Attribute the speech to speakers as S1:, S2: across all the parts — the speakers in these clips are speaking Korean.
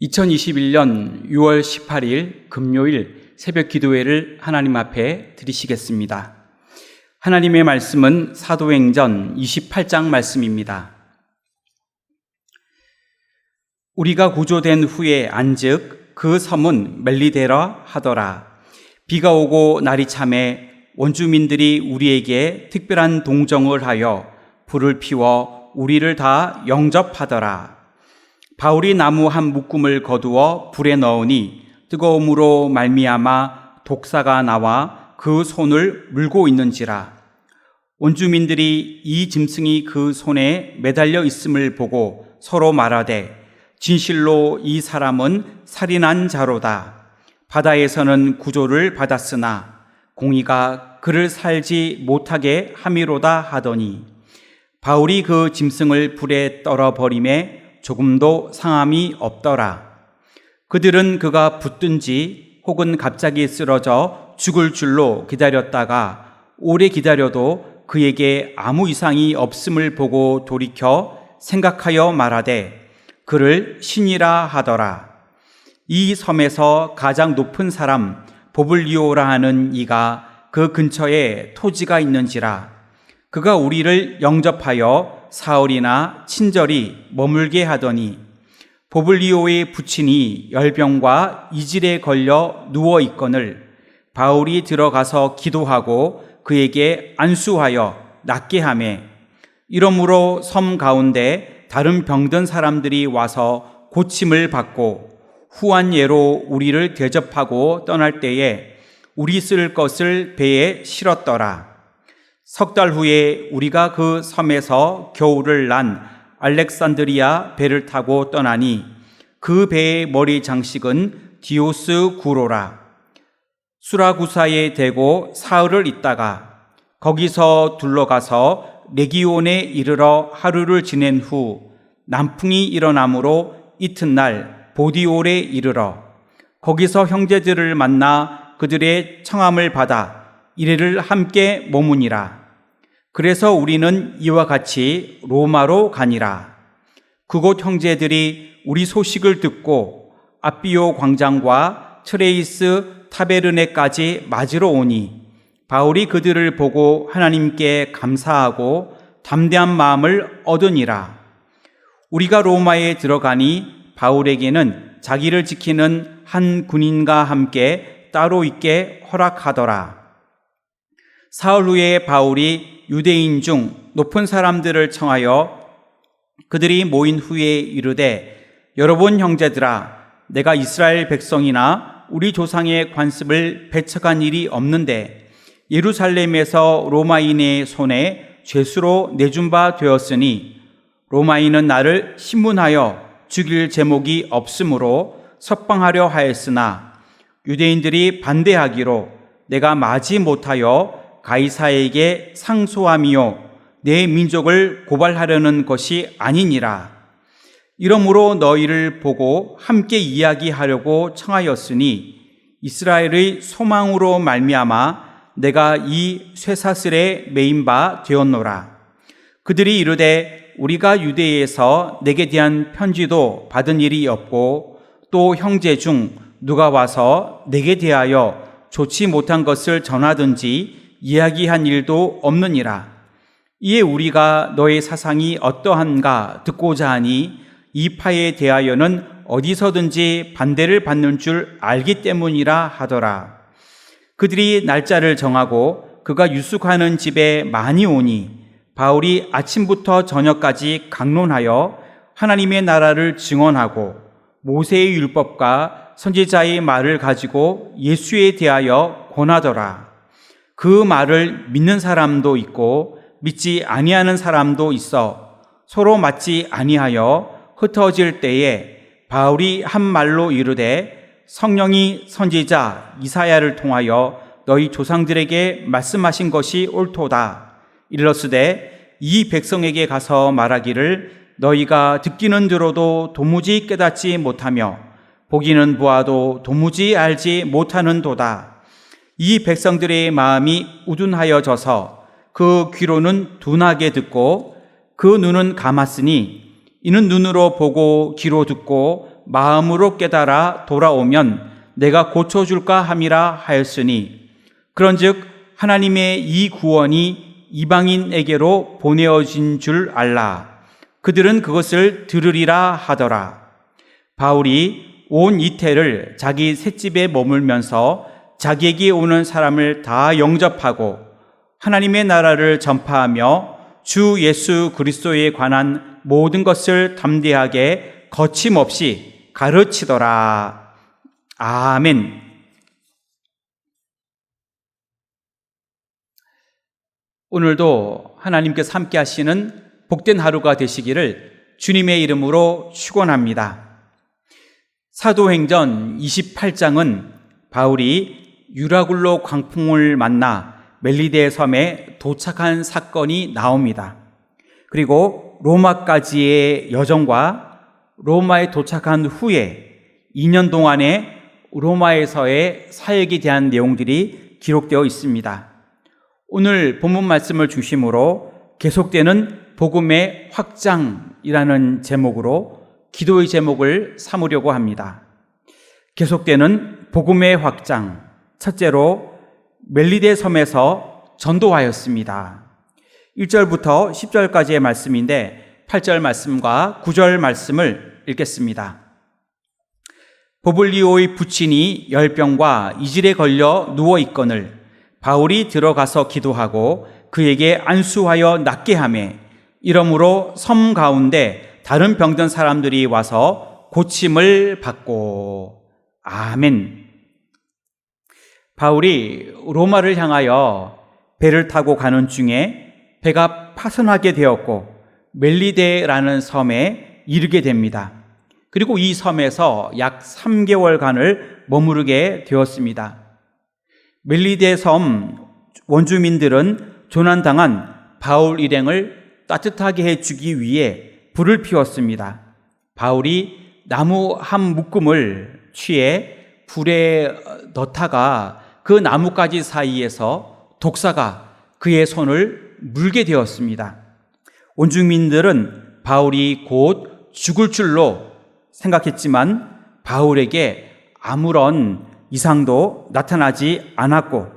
S1: 2021년 6월 18일 금요일 새벽 기도회를 하나님 앞에 드리시겠습니다. 하나님의 말씀은 사도행전 28장 말씀입니다. 우리가 구조된 후에 안즉 그 섬은 멜리데라 하더라. 비가 오고 날이 참에 원주민들이 우리에게 특별한 동정을 하여 불을 피워 우리를 다 영접하더라. 바울이 나무 한 묶음을 거두어 불에 넣으니 뜨거움으로 말미암아 독사가 나와 그 손을 물고 있는지라. 원주민들이 이 짐승이 그 손에 매달려 있음을 보고 서로 말하되 진실로 이 사람은 살인한 자로다. 바다에서는 구조를 받았으나 공의가 그를 살지 못하게 함이로다 하더니 바울이 그 짐승을 불에 떨어버림에 조금도 상함이 없더라. 그들은 그가 붙든지 혹은 갑자기 쓰러져 죽을 줄로 기다렸다가 오래 기다려도 그에게 아무 이상이 없음을 보고 돌이켜 생각하여 말하되 그를 신이라 하더라. 이 섬에서 가장 높은 사람 보블리오라 하는 이가 그 근처에 토지가 있는지라. 그가 우리를 영접하여 사흘이나 친절히 머물게 하더니 보블리오의 부친이 열병과 이질에 걸려 누워 있거늘 바울이 들어가서 기도하고 그에게 안수하여 낫게 하매 이러므로 섬 가운데 다른 병든 사람들이 와서 고침을 받고 후한 예로 우리를 대접하고 떠날 때에 우리 쓸 것을 배에 실었더라. 석 달 후에 우리가 그 섬에서 겨울을 난 알렉산드리아 배를 타고 떠나니 그 배의 머리 장식은 디오스 구로라. 수라구사에 대고 사흘을 있다가 거기서 둘러가서 레기온에 이르러 하루를 지낸 후 남풍이 일어나므로 이튿날 보디올에 이르러 거기서 형제들을 만나 그들의 청함을 받아 이래를 함께 머무니라. 그래서 우리는 이와 같이 로마로 가니라. 그곳 형제들이 우리 소식을 듣고 아비오 광장과 트레이스 타베르네까지 맞으러 오니 바울이 그들을 보고 하나님께 감사하고 담대한 마음을 얻으니라. 우리가 로마에 들어가니 바울에게는 자기를 지키는 한 군인과 함께 따로 있게 허락하더라. 사흘 후에 바울이 유대인 중 높은 사람들을 청하여 그들이 모인 후에 이르되 여러분 형제들아, 내가 이스라엘 백성이나 우리 조상의 관습을 배척한 일이 없는데 예루살렘에서 로마인의 손에 죄수로 내준 바 되었으니 로마인은 나를 신문하여 죽일 제목이 없으므로 석방하려 하였으나 유대인들이 반대하기로 내가 마지 못하여 가이사에게 상소함이요 내 민족을 고발하려는 것이 아니니라. 이러므로 너희를 보고 함께 이야기하려고 청하였으니 이스라엘의 소망으로 말미암아 내가 이 쇠사슬에 매인 바 되었노라. 그들이 이르되 우리가 유대에서 내게 대한 편지도 받은 일이 없고 또 형제 중 누가 와서 내게 대하여 좋지 못한 것을 전하든지 이야기한 일도 없느니라. 이에 우리가 너의 사상이 어떠한가 듣고자 하니 이 파에 대하여는 어디서든지 반대를 받는 줄 알기 때문이라 하더라. 그들이 날짜를 정하고 그가 유숙하는 집에 많이 오니 바울이 아침부터 저녁까지 강론하여 하나님의 나라를 증언하고 모세의 율법과 선지자의 말을 가지고 예수에 대하여 권하더라. 그 말을 믿는 사람도 있고 믿지 아니하는 사람도 있어 서로 맞지 아니하여 흩어질 때에 바울이 한 말로 이르되 성령이 선지자 이사야를 통하여 너희 조상들에게 말씀하신 것이 옳도다. 일러스되 이 백성에게 가서 말하기를 너희가 듣기는 들어도 도무지 깨닫지 못하며 보기는 보아도 도무지 알지 못하는도다. 이 백성들의 마음이 우둔하여져서 그 귀로는 둔하게 듣고 그 눈은 감았으니 이는 눈으로 보고 귀로 듣고 마음으로 깨달아 돌아오면 내가 고쳐줄까 함이라 하였으니 그런즉 하나님의 이 구원이 이방인에게로 보내어진 줄 알라. 그들은 그것을 들으리라 하더라. 바울이 온 이태를 자기 셋집에 머물면서 자기에게 오는 사람을 다 영접하고 하나님의 나라를 전파하며 주 예수 그리스도에 관한 모든 것을 담대하게 거침없이 가르치더라. 아멘. 오늘도 하나님께서 함께 하시는 복된 하루가 되시기를 주님의 이름으로 축원합니다. 사도행전 28장은 바울이 유라굴로 광풍을 만나 멜리데 섬에 도착한 사건이 나옵니다. 그리고 로마까지의 여정과 로마에 도착한 후에 2년 동안의 로마에서의 사역에 대한 내용들이 기록되어 있습니다. 오늘 본문 말씀을 중심으로 계속되는 복음의 확장이라는 제목으로 기도의 제목을 삼으려고 합니다. 계속되는 복음의 확장. 첫째로 멜리데 섬에서 전도하였습니다. 1절부터 10절까지의 말씀인데 8절 말씀과 9절 말씀을 읽겠습니다. 보블리오의 부친이 열병과 이질에 걸려 누워있거늘 바울이 들어가서 기도하고 그에게 안수하여 낫게 하매 이러므로 섬 가운데 다른 병든 사람들이 와서 고침을 받고 아멘. 바울이 로마를 향하여 배를 타고 가는 중에 배가 파손하게 되었고 멜리데라는 섬에 이르게 됩니다. 그리고 이 섬에서 약 3개월간을 머무르게 되었습니다. 멜리데 섬 원주민들은 조난당한 바울 일행을 따뜻하게 해주기 위해 불을 피웠습니다. 바울이 나무 한 묶음을 취해 불에 넣다가 그 나뭇가지 사이에서 독사가 그의 손을 물게 되었습니다. 원주민들은 바울이 곧 죽을 줄로 생각했지만 바울에게 아무런 이상도 나타나지 않았고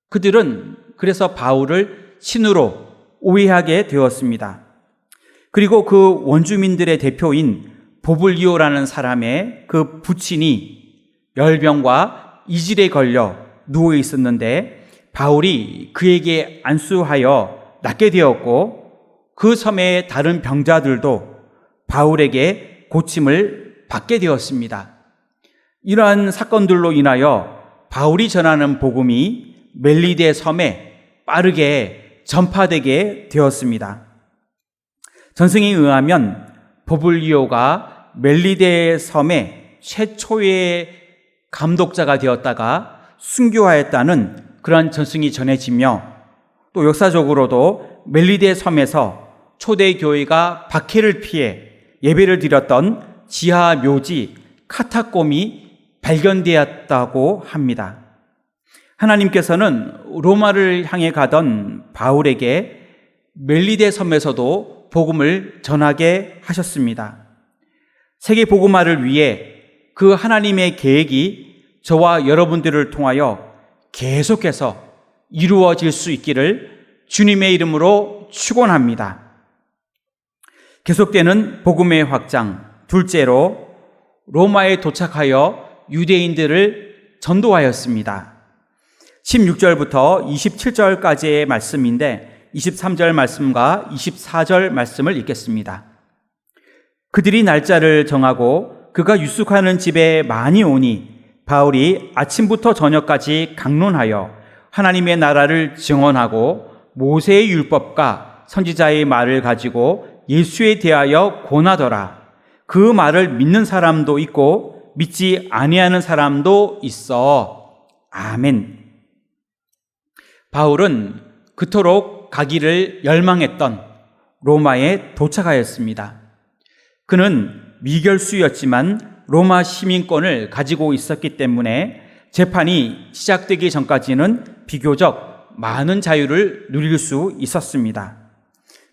S1: 그들은 그래서 바울을 신으로 오해하게 되었습니다. 그리고 그 원주민들의 대표인 보블리오라는 사람의 그 부친이 열병과 이질에 걸려 누워 있었는데 바울이 그에게 안수하여 낫게 되었고 그 섬의 다른 병자들도 바울에게 고침을 받게 되었습니다. 이러한 사건들로 인하여 바울이 전하는 복음이 멜리데 섬에 빠르게 전파되게 되었습니다. 전승에 의하면 보블리오가 멜리데 섬의 최초의 감독자가 되었다가 순교하였다는 그러한 전승이 전해지며 또 역사적으로도 멜리데 섬에서 초대 교회가 박해를 피해 예배를 드렸던 지하 묘지 카타콤이 발견되었다고 합니다. 하나님께서는 로마를 향해 가던 바울에게 멜리데 섬에서도 복음을 전하게 하셨습니다. 세계 복음화를 위해 그 하나님의 계획이 저와 여러분들을 통하여 계속해서 이루어질 수 있기를 주님의 이름으로 축원합니다. 계속되는 복음의 확장. 둘째로 로마에 도착하여 유대인들을 전도하였습니다. 16절부터 27절까지의 말씀인데 23절 말씀과 24절 말씀을 읽겠습니다. 그들이 날짜를 정하고 그가 유숙하는 집에 많이 오니 바울이 아침부터 저녁까지 강론하여 하나님의 나라를 증언하고 모세의 율법과 선지자의 말을 가지고 예수에 대하여 권하더라. 그 말을 믿는 사람도 있고 믿지 아니하는 사람도 있어. 아멘. 바울은 그토록 가기를 열망했던 로마에 도착하였습니다. 그는 미결수였지만 로마 시민권을 가지고 있었기 때문에 재판이 시작되기 전까지는 비교적 많은 자유를 누릴 수 있었습니다.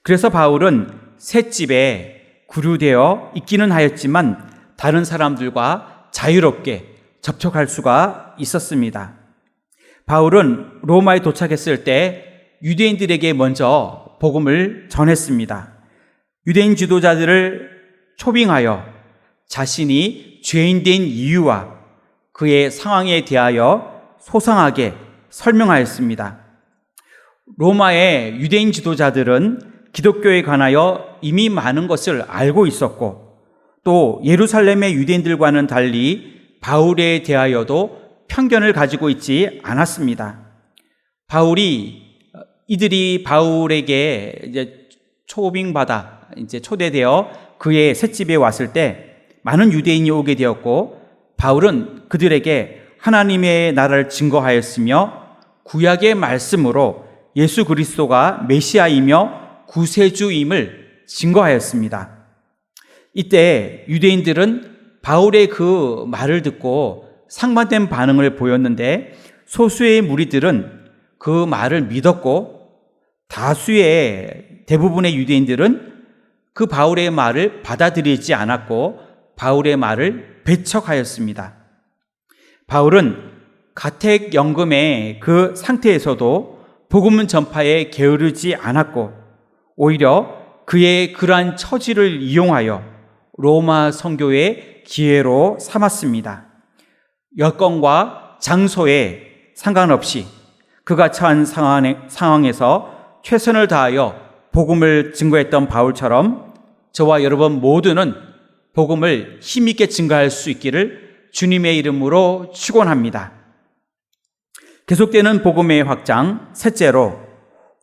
S1: 그래서 바울은 셋집에 구류되어 있기는 하였지만 다른 사람들과 자유롭게 접촉할 수가 있었습니다. 바울은 로마에 도착했을 때 유대인들에게 먼저 복음을 전했습니다. 유대인 지도자들을 초빙하여 자신이 죄인 된 이유와 그의 상황에 대하여 소상하게 설명하였습니다. 로마의 유대인 지도자들은 기독교에 관하여 이미 많은 것을 알고 있었고, 또 예루살렘의 유대인들과는 달리 바울에 대하여도 편견을 가지고 있지 않았습니다. 이들이 바울에게 이제 초빙받아 초대되어 그의 셋집에 왔을 때 많은 유대인이 오게 되었고, 바울은 그들에게 하나님의 나라를 증거하였으며 구약의 말씀으로 예수 그리스도가 메시아이며 구세주임을 증거하였습니다. 이때 유대인들은 바울의 그 말을 듣고 상반된 반응을 보였는데, 소수의 무리들은 그 말을 믿었고, 대부분의 유대인들은 그 바울의 말을 받아들이지 않았고 바울의 말을 배척하였습니다. 바울은 가택연금의 그 상태에서도 복음 전파에 게으르지 않았고, 오히려 그의 그러한 처지를 이용하여 로마 선교의 기회로 삼았습니다. 여건과 장소에 상관없이 그가 처한 상황에서 최선을 다하여 복음을 증거했던 바울처럼 저와 여러분 모두는 복음을 힘있게 증거할 수 있기를 주님의 이름으로 축원합니다. 계속되는 복음의 확장, 셋째로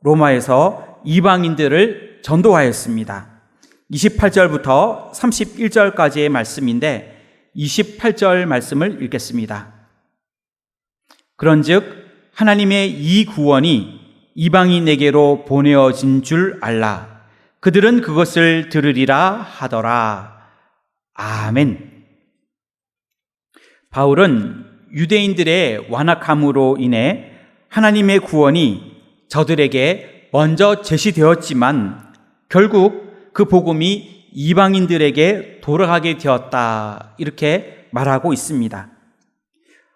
S1: 로마에서 이방인들을 전도하였습니다. 28절부터 31절까지의 말씀인데 28절 말씀을 읽겠습니다. 그런즉 하나님의 이 구원이 이방인에게로 보내어진 줄 알라. 그들은 그것을 들으리라 하더라. 아멘. 바울은 유대인들의 완악함으로 인해 하나님의 구원이 저들에게 먼저 제시되었지만 결국 그 복음이 이방인들에게 돌아가게 되었다, 이렇게 말하고 있습니다.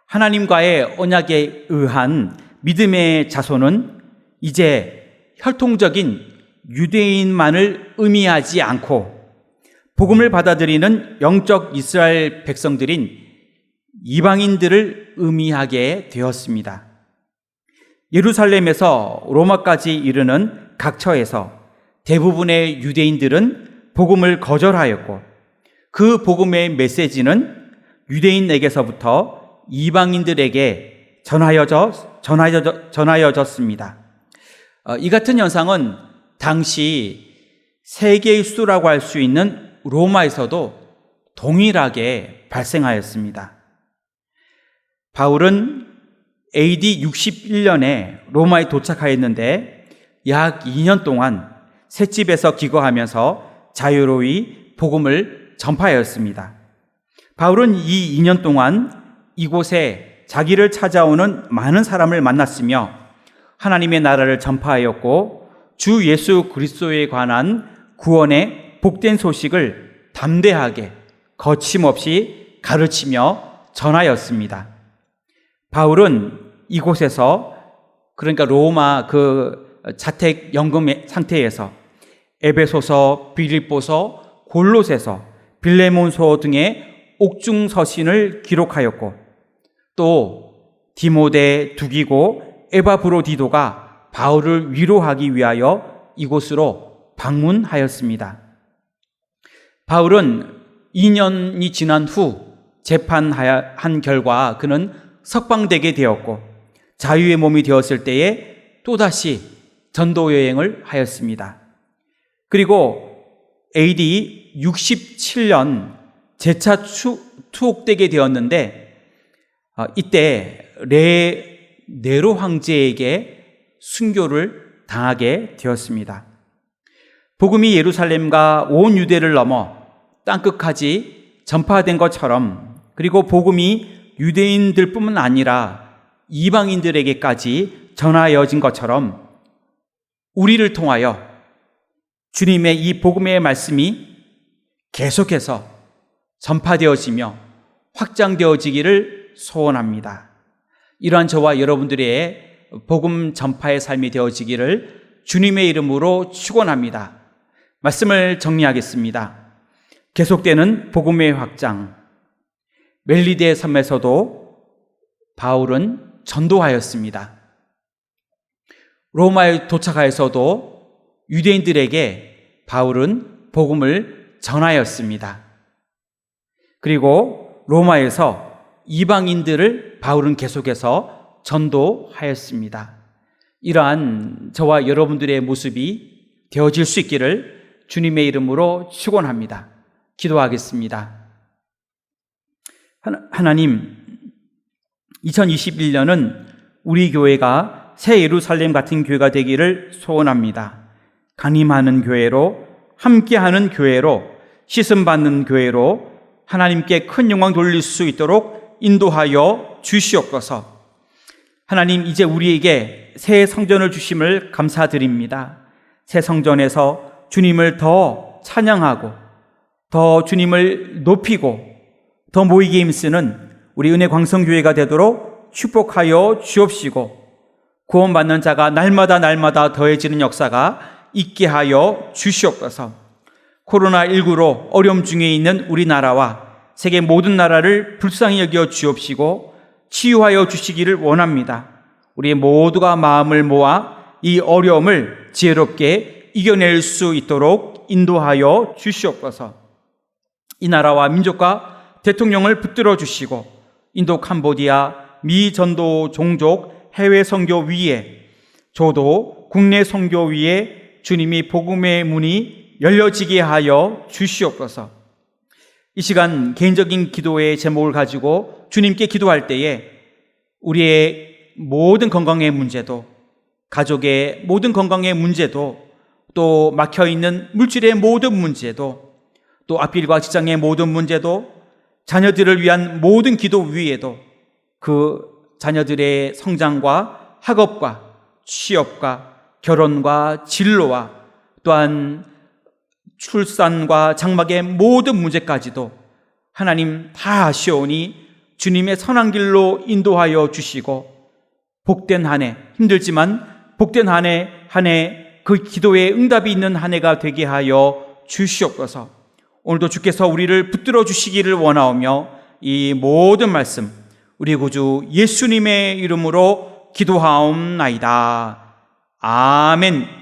S1: 하나님과의 언약에 의한 믿음의 자손은 이제 혈통적인 유대인만을 의미하지 않고 복음을 받아들이는 영적 이스라엘 백성들인 이방인들을 의미하게 되었습니다. 예루살렘에서 로마까지 이르는 각처에서 대부분의 유대인들은 복음을 거절하였고, 그 복음의 메시지는 유대인에게서부터 이방인들에게 전하여졌습니다. 이 같은 현상은 당시 세계의 수도라고 할 수 있는 로마에서도 동일하게 발생하였습니다. 바울은 AD 61년에 로마에 도착하였는데 약 2년 동안 셋집에서 기거하면서 자유로이 복음을 전파하였습니다. 바울은 이 2년 동안 이곳에 자기를 찾아오는 많은 사람을 만났으며 하나님의 나라를 전파하였고, 주 예수 그리스도에 관한 구원의 복된 소식을 담대하게 거침없이 가르치며 전하였습니다. 바울은 이곳에서, 그러니까 로마 그 자택 연금 상태에서 에베소서, 빌립보서, 골로새서, 빌레몬서 등의 옥중 서신을 기록하였고, 또 디모데, 두기고, 에바브로디도가 바울을 위로하기 위하여 이곳으로 방문하였습니다. 바울은 2년이 지난 후 재판한 결과 그는 석방되게 되었고, 자유의 몸이 되었을 때에 또다시 전도 여행을 하였습니다. 그리고 AD 67년 재차 투옥되게 되었는데, 이때 네로 황제에게 순교를 당하게 되었습니다. 복음이 예루살렘과 온 유대를 넘어 땅끝까지 전파된 것처럼, 그리고 복음이 유대인들뿐만 아니라 이방인들에게까지 전하여진 것처럼 우리를 통하여 주님의 이 복음의 말씀이 계속해서 전파되어지며 확장되어지기를 소원합니다. 이러한 저와 여러분들의 복음 전파의 삶이 되어지기를 주님의 이름으로 축원합니다. 말씀을 정리하겠습니다. 계속되는 복음의 확장. 멜리데 섬에서도 바울은 전도하였습니다. 로마에 도착하여서도 유대인들에게 바울은 복음을 전하였습니다. 그리고 로마에서 이방인들을 바울은 계속해서 전도하였습니다. 이러한 저와 여러분들의 모습이 되어질 수 있기를 주님의 이름으로 축원합니다. 기도하겠습니다. 하나님, 2021년은 우리 교회가 새 예루살렘 같은 교회가 되기를 소원합니다. 간임하는 교회로, 함께하는 교회로, 씻음받는 교회로 하나님께 큰 영광 돌릴 수 있도록 인도하여 주시옵소서. 하나님, 이제 우리에게 새 성전을 주심을 감사드립니다. 새 성전에서 주님을 더 찬양하고 더 주님을 높이고 더 모이게 힘쓰는 우리 은혜 광성교회가 되도록 축복하여 주옵시고, 구원받는 자가 날마다 더해지는 역사가 있게 하여 주시옵소서. 코로나19로 어려움 중에 있는 우리나라와 세계 모든 나라를 불쌍히 여겨 주옵시고 치유하여 주시기를 원합니다. 우리 모두가 마음을 모아 이 어려움을 지혜롭게 이겨낼 수 있도록 인도하여 주시옵소서. 이 나라와 민족과 대통령을 붙들어 주시고 인도, 캄보디아, 미 전도 종족 해외 선교 위에, 저도 국내 선교 위에 주님이 복음의 문이 열려지게 하여 주시옵소서. 이 시간 개인적인 기도의 제목을 가지고 주님께 기도할 때에 우리의 모든 건강의 문제도, 가족의 모든 건강의 문제도, 또 막혀있는 물질의 모든 문제도, 또 앞길과 직장의 모든 문제도, 자녀들을 위한 모든 기도 위에도 그 자녀들의 성장과 학업과 취업과 결혼과 진로와 또한 출산과 장막의 모든 문제까지도 하나님 다 아시오니 주님의 선한 길로 인도하여 주시고, 복된 한 해, 힘들지만 복된 한 해 그 기도에 응답이 있는 한 해가 되게 하여 주시옵소서. 오늘도 주께서 우리를 붙들어 주시기를 원하오며 이 모든 말씀 우리 구주 예수님의 이름으로 기도하옵나이다. 아멘.